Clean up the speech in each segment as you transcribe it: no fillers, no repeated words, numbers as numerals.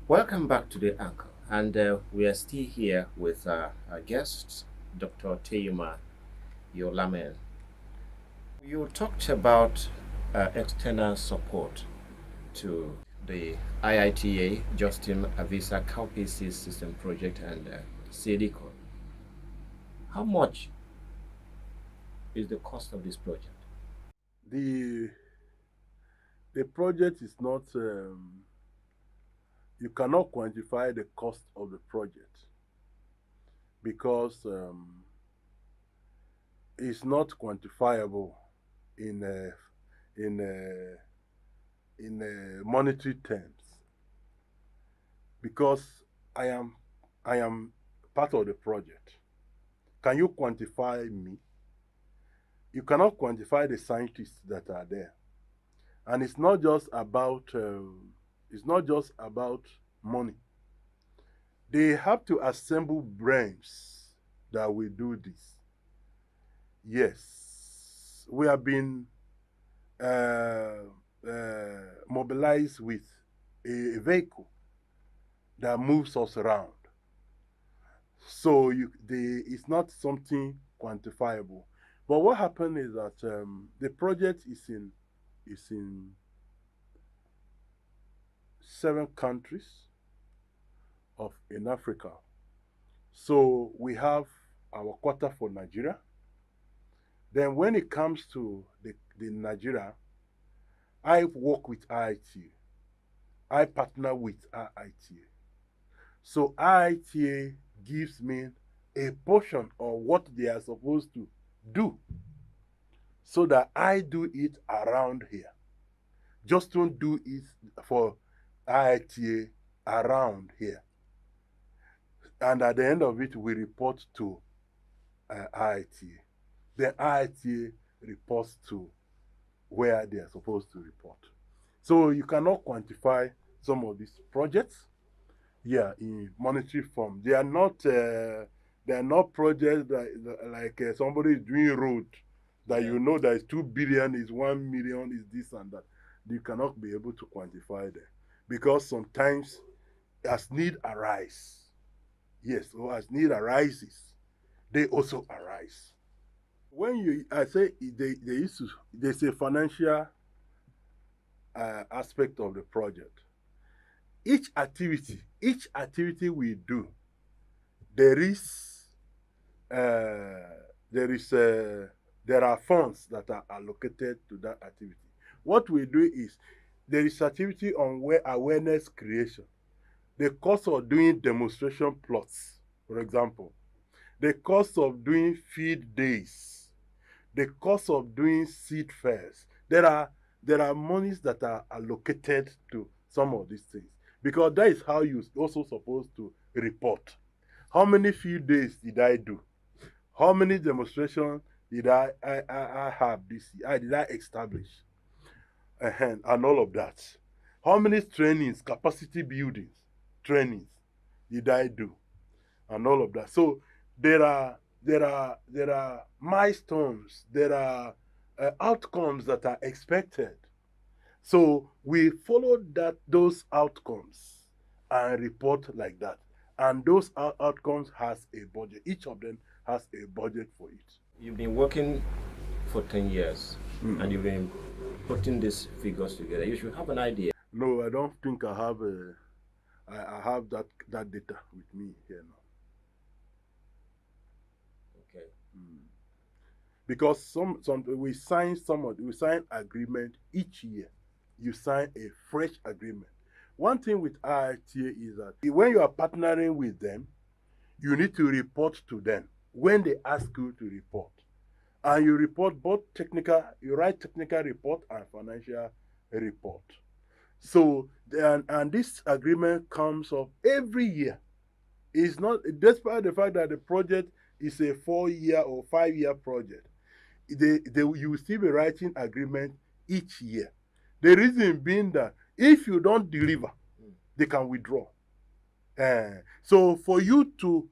Welcome back to the Anchor, and we are still here with our guest, Dr. Teyuma Yolamen. You talked about external support to the IITA, Justin Avisa Cowpieces System Project, and CDCO. How much is the cost of this project? The the project is not you cannot quantify the cost of the project because it's not quantifiable in in monetary terms because I am I am part of the project. Can you quantify me? You cannot quantify the scientists that are there, and it's not just about money. They have to assemble brains that will do this. Yes, we have been mobilized with a vehicle that moves us around. So it's not something quantifiable. But what happened is that the project is in 7 countries of in Africa. So we have our quarter for Nigeria. Then when it comes to the Nigeria, I work with IITA. I partner with IITA. So IITA gives me a portion of what they are supposed to do so that I do it around here. Just don't do it for IITA around here. And at the end of it, we report to IITA. Then IITA reports to where they are supposed to report. So you cannot quantify some of these projects, in monetary form. They are not projects like somebody is doing road that Yeah. you know that is 2 billion, is 1 million, is this and that. You cannot be able to quantify them because sometimes as need arise, yes, or as need arises, they also arise. When you I say they used to there's a financial aspect of the project. Each activity we do, there is there is there are funds that are allocated to that activity. What we do is there is activity on awareness creation, the cost of doing demonstration plots, for example, the cost of doing field days, the cost of doing seed fairs. There are monies that are allocated to some of these things because that is how you also supposed to report. How many field days did I do? How many demonstrations did I have this year? Did I establish? And all of that. How many trainings, capacity buildings, trainings did I do? And all of that. So there are milestones, there are outcomes that are expected. So we follow those outcomes and report like that. And those outcomes has a budget. Each of them has a budget for it. You've been working for 10 years and Mm-mm. you've been putting these figures together. You should have an idea. No, I don't think I have that data with me here now. Okay. Mm. Because we sign agreement each year. You sign a fresh agreement. One thing with IITA is that when you are partnering with them, you need to report to them when they ask you to report. And you report both technical, you write technical report and financial report. So and this agreement comes up every year. It's not despite the fact that the project is a 4 year or 5 year project. You will still be writing agreement each year. The reason being that if you don't deliver, they can withdraw. So for you to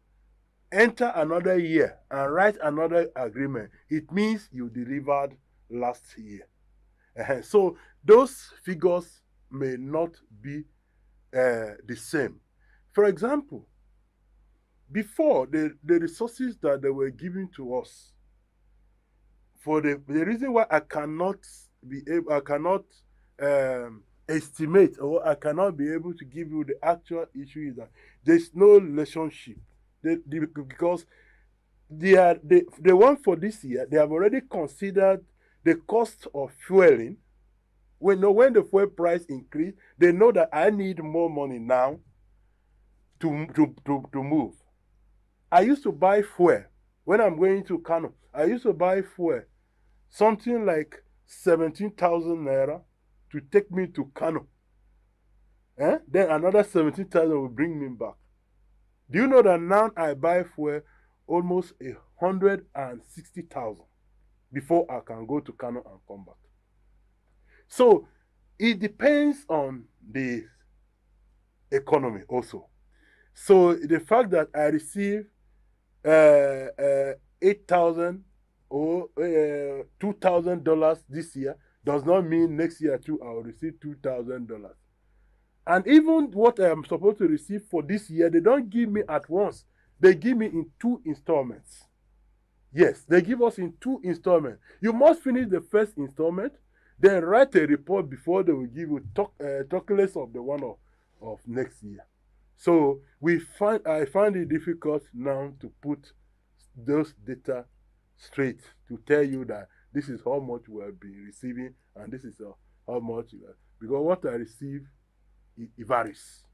enter another year and write another agreement, it means you delivered last year. So those figures may not be the same. For example, before the resources that they were giving to us, for the reason why I cannot estimate, or I cannot be able to give you the actual issue, is that there's no relationship. Because the one for this year, they have already considered the cost of fueling. When the fuel price increase, they know that I need more money now to move. I used to buy fuel when I'm going to Kano. I used to buy fuel something like 17,000 naira to take me to Kano. Then another 17,000 will bring me back. Do you know that now I buy fuel almost 160,000 before I can go to Kano and come back? So it depends on the economy also. So the fact that I receive 8,000 or $2,000 this year does not mean next year too I will receive $2,000. And even what I am supposed to receive for this year, they don't give me at once. They give me in 2 installments. Yes, they give us in 2 installments. You must finish the first installment, then write a report before they will give you calculus of the one of next year. So I find it difficult now to put those data straight to tell you that this is how much we will be receiving and this is how much because what I receive it varies.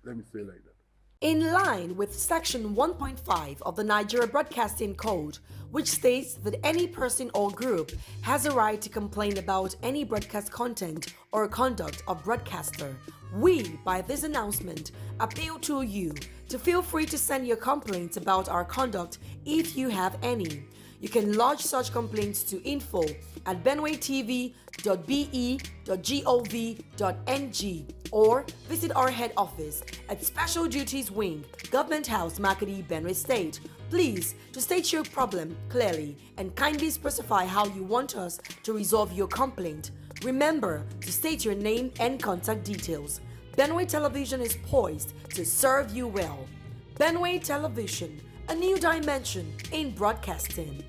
Let me say like that. In line with Section 1.5 of the Nigeria Broadcasting Code, which states that any person or group has a right to complain about any broadcast content or conduct of broadcaster, we, by this announcement, appeal to you to feel free to send your complaints about our conduct if you have any. You can lodge such complaints to info@benwaytv.be.gov.ng or visit our head office at Special Duties Wing, Government House, Makadi, Benue State. Please, to state your problem clearly and kindly specify how you want us to resolve your complaint. Remember to state your name and contact details. Benue Television is poised to serve you well. Benue Television, a new dimension in broadcasting.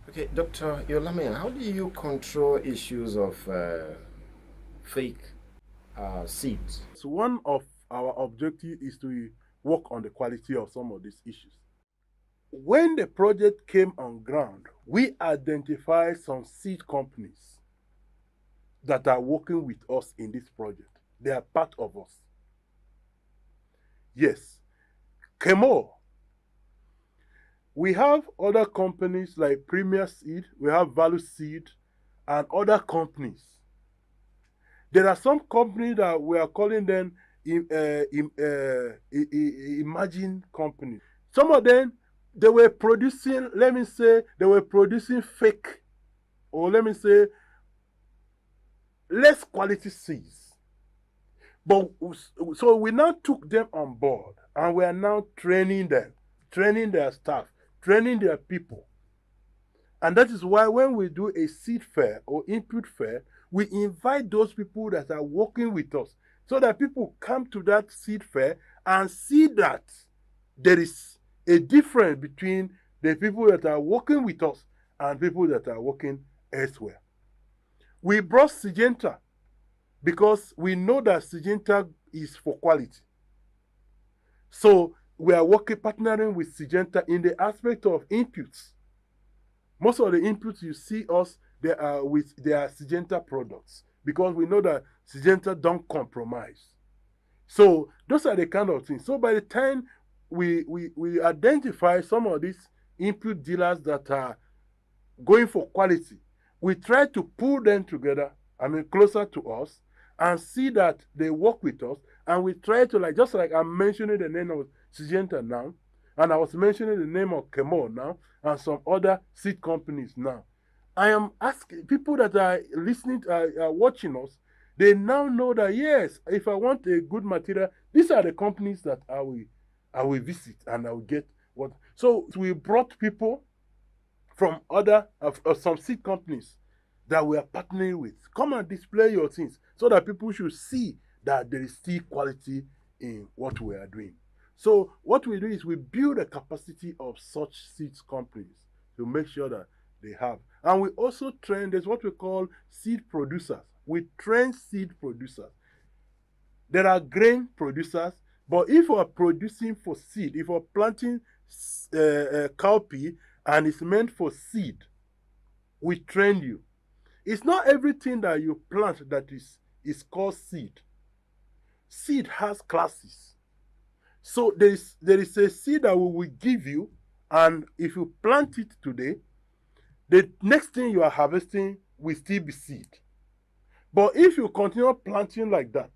Okay, Dr. Yolame, how do you control issues of fake seeds? So one of our objectives is to work on the quality of some of these issues. When the project came on ground, we identified some seed companies that are working with us in this project. They are part of us. Yes, Kemo. We have other companies like Premier Seed, we have Value Seed, and other companies. There are some companies that we are calling them emerging companies. Some of them, they were producing, fake, or less quality seeds. But so we now took them on board and we are now training them, training their staff, training their people. And that is why when we do a seed fair or input fair, we invite those people that are working with us so that people come to that seed fair and see that there is a difference between the people that are working with us and people that are working elsewhere. We brought Syngenta because we know that Syngenta is for quality. So we are partnering with Syngenta in the aspect of inputs. Most of the inputs you see us, they are Syngenta products because we know that Syngenta don't compromise. So those are the kind of things. So by the time we identify some of these input dealers that are going for quality, we try to pull them together, closer to us, and see that they work with us. And we try to, just like I'm mentioning the name of Syngenta now, and I was mentioning the name of Kemo now, and some other seed companies now. I am asking people that are listening, are watching us, They now know that, yes, if I want a good material, these are the companies that I will visit and I will get what. So we brought people from some seed companies that we are partnering with. Come and display your things so that people should see that there is still quality in what we are doing. So what we do is we build a capacity of such seeds companies to make sure that they have. And we also train, there's what we call seed producers. We train seed producers. There are grain producers, but if we're producing for seed, if we're planting cowpea and it's meant for seed, we train you. It's not everything that you plant that is called seed. Seed has classes. So there is a seed that we will give you, and if you plant it today, the next thing you are harvesting will still be seed. But if you continue planting like that,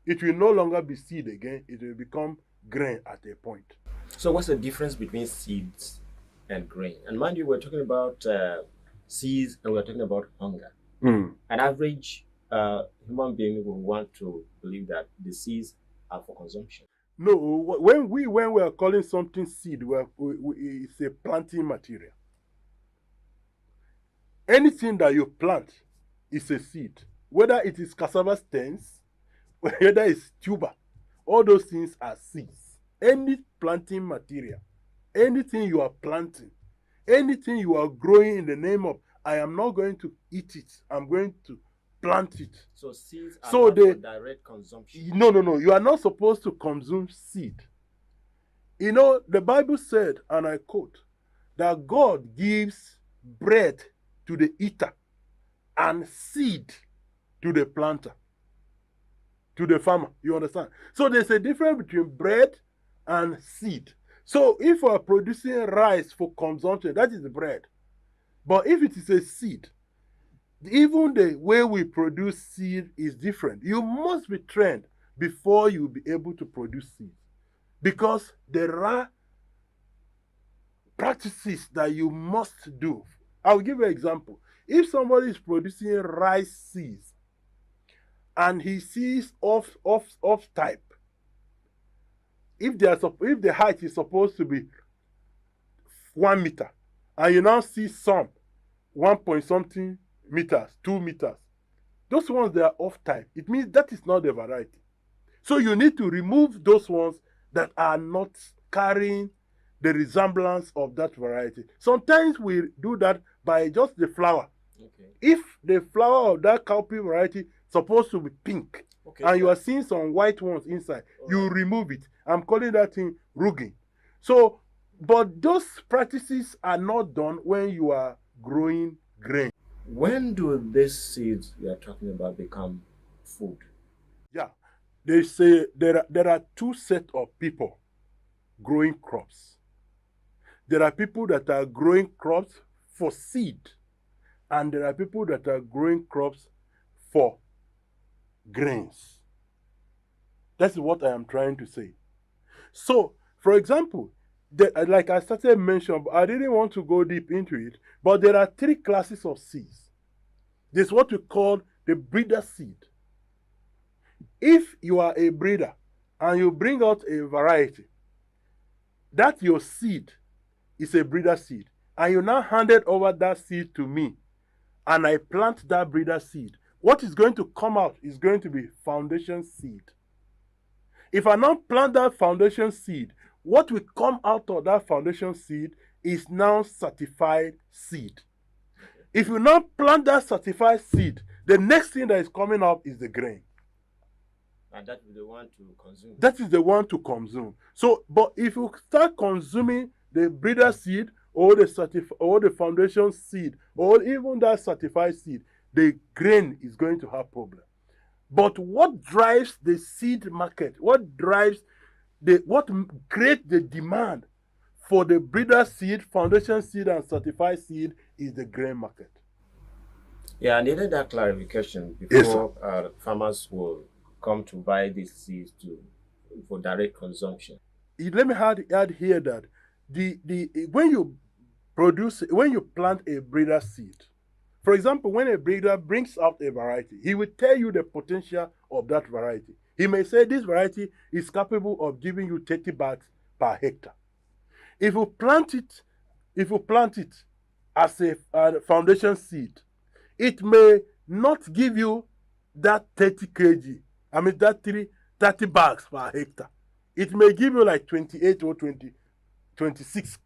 it will no longer be seed again. It will become grain at a point. So what's the difference between seeds and grain? And mind you, we're talking about seeds and we're talking about hunger. An average human being will want to believe that the seeds are for consumption. No, when we are calling something seed, it's a planting material. Anything that you plant is a seed. Whether it is cassava stems, whether it's tuber, all those things are seeds. Any planting material, anything you are planting, anything you are growing in the name of, I am not going to eat it, I'm going to plant it. So seeds are not for direct consumption. No. You are not supposed to consume seed. You know, the Bible said, and I quote, that God gives bread to the eater and seed to the planter, to the farmer. You understand? So there's a difference between bread and seed. So if we are producing rice for consumption, that is bread. But if it is a seed, even the way we produce seed is different. You must be trained before you will be able to produce seed, because there are practices that you must do. I'll give you an example. If somebody is producing rice seeds and he sees off type, if the height is supposed to be 1 meter, and you now see some 1 point something meters, 2 meters, those ones, they are off type. It means that is not the variety. So you need to remove those ones that are not carrying the resemblance of that variety. Sometimes we do that by just the flower. Okay. If the flower of that cowpea variety supposed to be pink, okay, and you are seeing some white ones inside, you remove it. I'm calling that thing rugging. So, but those practices are not done when you are growing grain. When do these seeds we are talking about become food? Yeah, they say there are two sets of people growing crops. There are people that are growing crops for seed, and there are people that are growing crops for grains. That's what I am trying to say. So, for example, like I started mentioning, I didn't want to go deep into it, but there are 3 classes of seeds. There's what we call the breeder seed. If you are a breeder and you bring out a variety, that your seed is a breeder seed, and you now handed over that seed to me, and I plant that breeder seed, what is going to come out is going to be foundation seed. If I now plant that foundation seed, what will come out of that foundation seed is now certified seed. If you now plant that certified seed, the next thing that is coming up is the grain. And that is the one to consume. That is the one to consume. So, but if you start consuming the breeder seed or the foundation seed or even that certified seed, the grain is going to have problem. But what drives the seed market? What creates the demand for the breeder seed, foundation seed, and certified seed is the grain market. Yeah, I needed that clarification before farmers will come to buy these seeds for direct consumption. Let me add here that when you plant a breeder seed, For example, when a breeder brings out a variety, he will tell you the potential of that variety. He may say this variety is capable of giving you 30 bags per hectare. If you plant it as a foundation seed, it may not give you that 30 kg. I mean that 30 bags per hectare. It may give you like 28 or 26.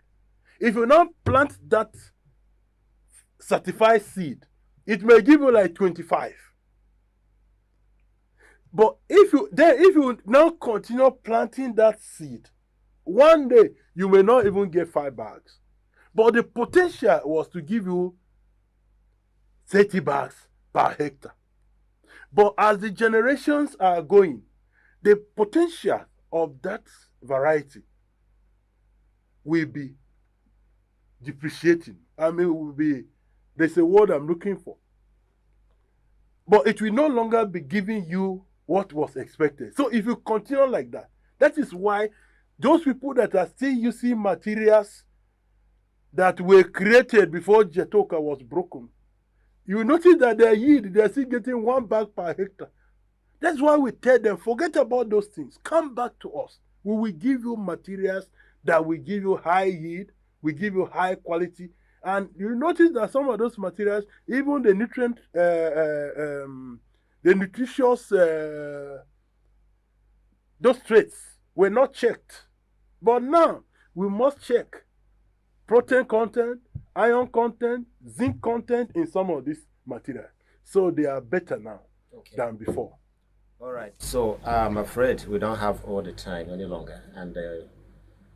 If you now plant that certified seed, it may give you like 25. But if you now continue planting that seed, one day you may not even get 5 bags. But the potential was to give you 30 bags per hectare. But as the generations are going, the potential of that variety will be depreciating. I mean, there's a word I'm looking for. But it will no longer be giving you what was expected. So if you continue like that, that is why those people that are still using materials that were created before Jetoka was broken, you notice that their yield, they're still getting 1 bag per hectare. That's why we tell them, forget about those things. Come back to us. We will give you materials that will give you high yield, we give you high quality. And you notice that some of those materials, even the nutrient, the nutritious, those traits were not checked. But now, we must check protein content, iron content, zinc content in some of these materials. So they are better now than before. All right. So I'm afraid we don't have all the time any longer. And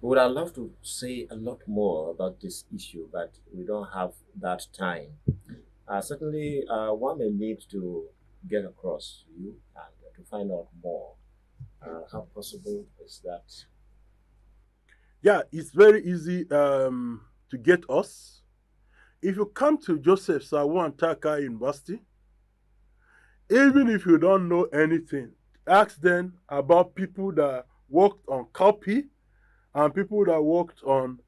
we would have loved to say a lot more about this issue, but we don't have that time. Certainly, one may need to get across you and to find out more. How possible is that? Yeah, it's very easy to get us. If you come to Joseph Sawo Antaka University, even if you don't know anything, ask them about people that worked on cowpea and people that worked on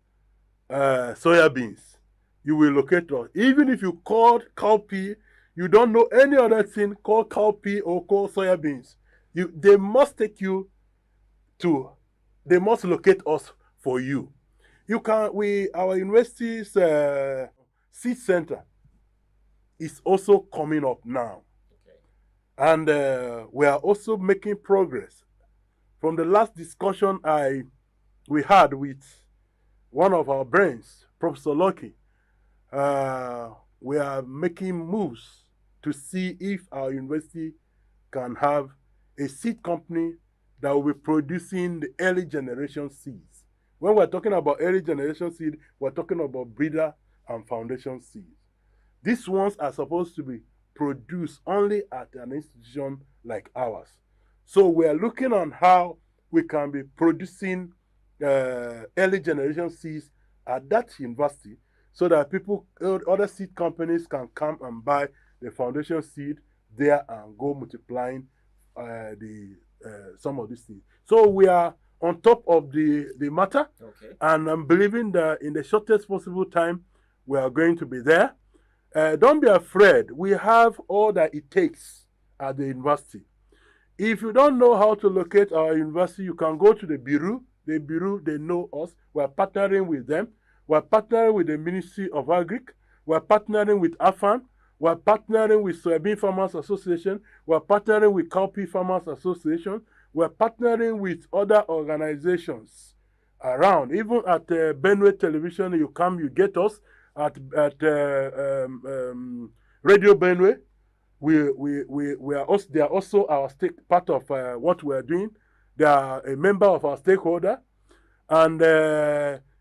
soybeans. You will locate us. Even if you called cowpea, you don't know any other thing called cowpea or called soybeans. They must take you to, they must locate us for you. Our university's seed center is also coming up now. And we are also making progress. From the last discussion we had with one of our brains, Professor Lucky, we are making moves to see if our university can have a seed company that will be producing the early generation seeds. When we're talking about early generation seed, we're talking about breeder and foundation seeds. These ones are supposed to be produced only at an institution like ours. So we are looking on how we can be producing early generation seeds at that university so that other seed companies can come and buy the foundation seed there and go multiplying some of these seeds. So we are on top of the matter, and I'm believing that in the shortest possible time, we are going to be there. Don't be afraid. We have all that it takes at the university. If you don't know how to locate our university, you can go to the Bureau. The Bureau, they know us. We're partnering with them. We're partnering with the Ministry of Agri. We're partnering with AFAN. We're partnering with Soybean Farmers Association. We're partnering with Cowpea Farmers Association. We're partnering with other organizations around. Even at Benway Television, you come, you get us. At Radio Benway, we are also, they are also our part of what we are doing. They are a member of our stakeholder, and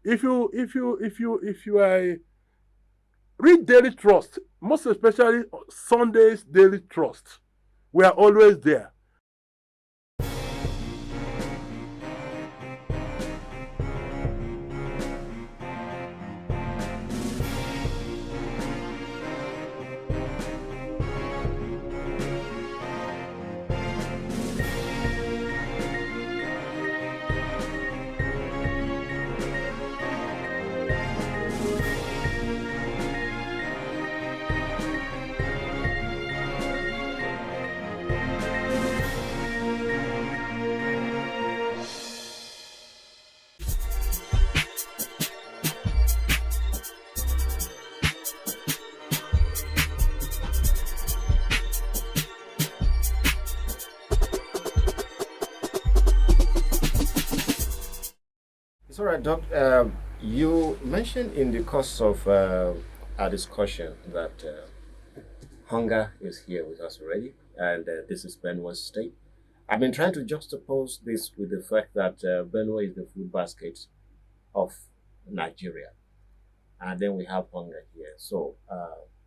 if you read Daily Trust, most especially Sunday's Daily Trust, we are always there. right, Doc. You mentioned in the course of our discussion that hunger is here with us already, and this is Benue State. I've been trying to juxtapose this with the fact that Benue is the food basket of Nigeria, and then we have hunger here. So,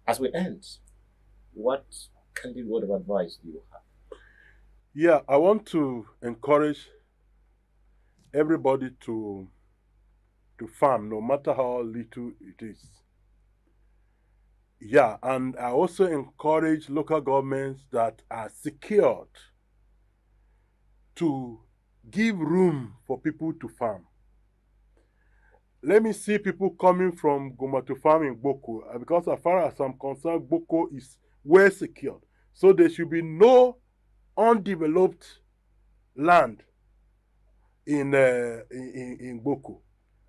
as we end, what candid word of advice do you have? Yeah, I want to encourage everybody to farm, no matter how little it is. Yeah, and I also encourage local governments that are secured to give room for people to farm. Let me see people coming from Goma to farm in Boko, because as far as I'm concerned, Boko is well secured. So there should be no undeveloped land in Boko.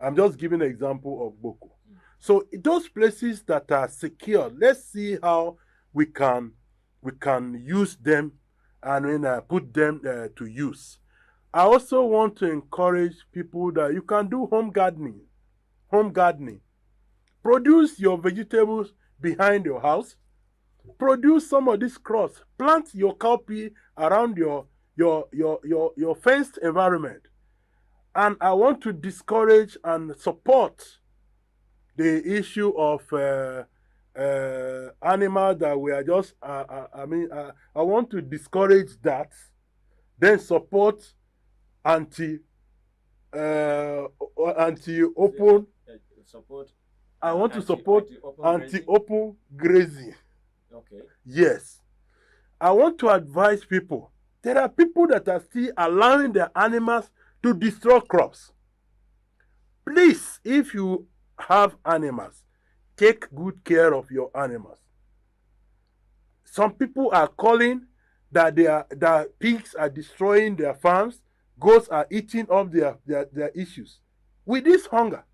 I'm just giving an example of Boko. So those places that are secure, let's see how we can use them and put them to use. I also want to encourage people that you can do home gardening. Home gardening. Produce your vegetables behind your house. Produce some of these crops. Plant your cowpea around your fenced environment. And I want to discourage and support the issue of animals that we are just, I want to discourage that, then support anti-open. Support. I want to support anti-open grazing. Okay. Yes. I want to advise people. There are people that are still allowing their animals to destroy crops. Please, if you have animals, take good care of your animals. Some people are calling that that pigs are destroying their farms, goats are eating up their issues. With this hunger,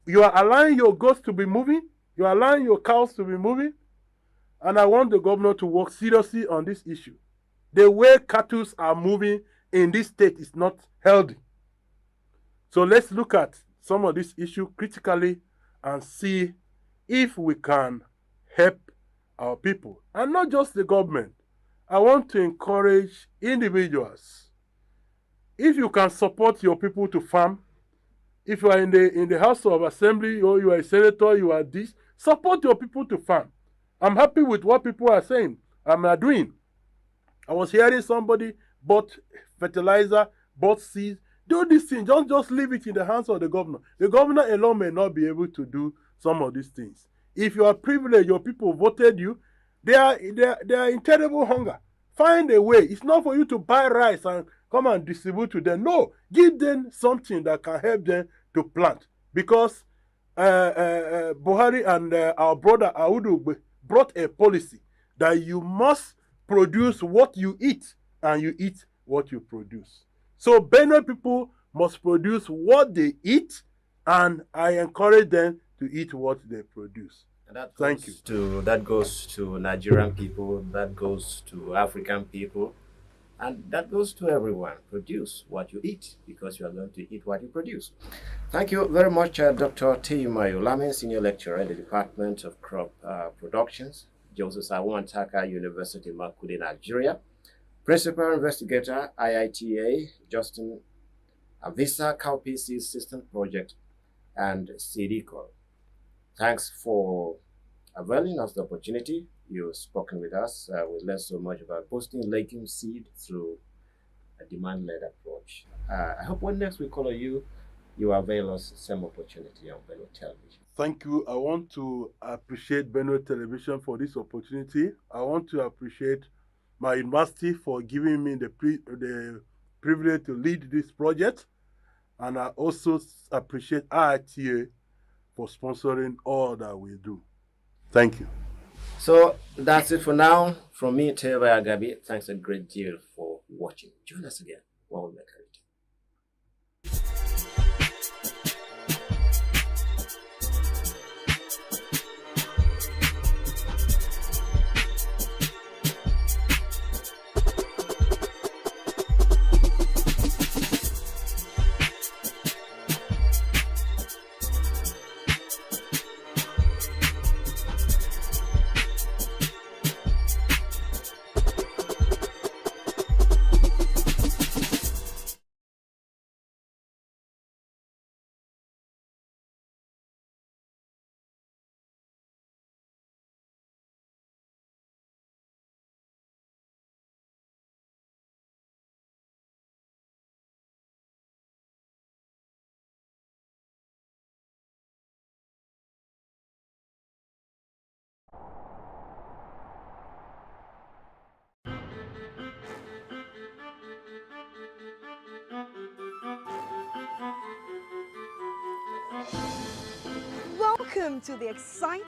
you are allowing your goats to be moving, you are allowing your cows to be moving, and I want the governor to work seriously on this issue. The way cattle are moving in this state is not healthy. So let's look at some of this issue critically and see if we can help our people. And not just the government. I want to encourage individuals. If you can support your people to farm, if you are in the House of Assembly or you are a senator, you are this, support your people to farm. I'm happy with what people are saying, I'm doing. I was hearing somebody bought fertilizer, bought seeds. Do this thing. Don't just leave it in the hands of the governor. The governor alone may not be able to do some of these things. If you are privileged, your people voted you, they are in terrible hunger. Find a way. It's not for you to buy rice and come and distribute to them. No, give them something that can help them to plant. Because Buhari and our brother Audu brought a policy that you must produce what you eat and you eat what you produce. So Benue people must produce what they eat, and I encourage them to eat what they produce. Thank you. That goes to Nigerian people, that goes to African people, and that goes to everyone. Produce what you eat, because you are going to eat what you produce. Thank you very much, Dr. Teyuma Oyolame, Senior Lecturer in the Department of Crop Productions, Joseph Awantaka University, Makurdi, Nigeria. Principal Investigator, IITA, Justin Avisa, Cowpea Seed System Project, and CDCO. Thanks for availing us the opportunity. You've spoken with us. We learned so much about boosting legume seed through a demand-led approach. I hope when next we call you, you avail us some opportunity on Benue Television. Thank you. I want to appreciate Benue Television for this opportunity. I want to appreciate my university for giving me the privilege to lead this project. And I also appreciate IITA for sponsoring all that we do. Thank you. So that's it for now. From me, Teyuma Agabi, thanks a great deal for watching. Join us again while we make it. Welcome to the exciting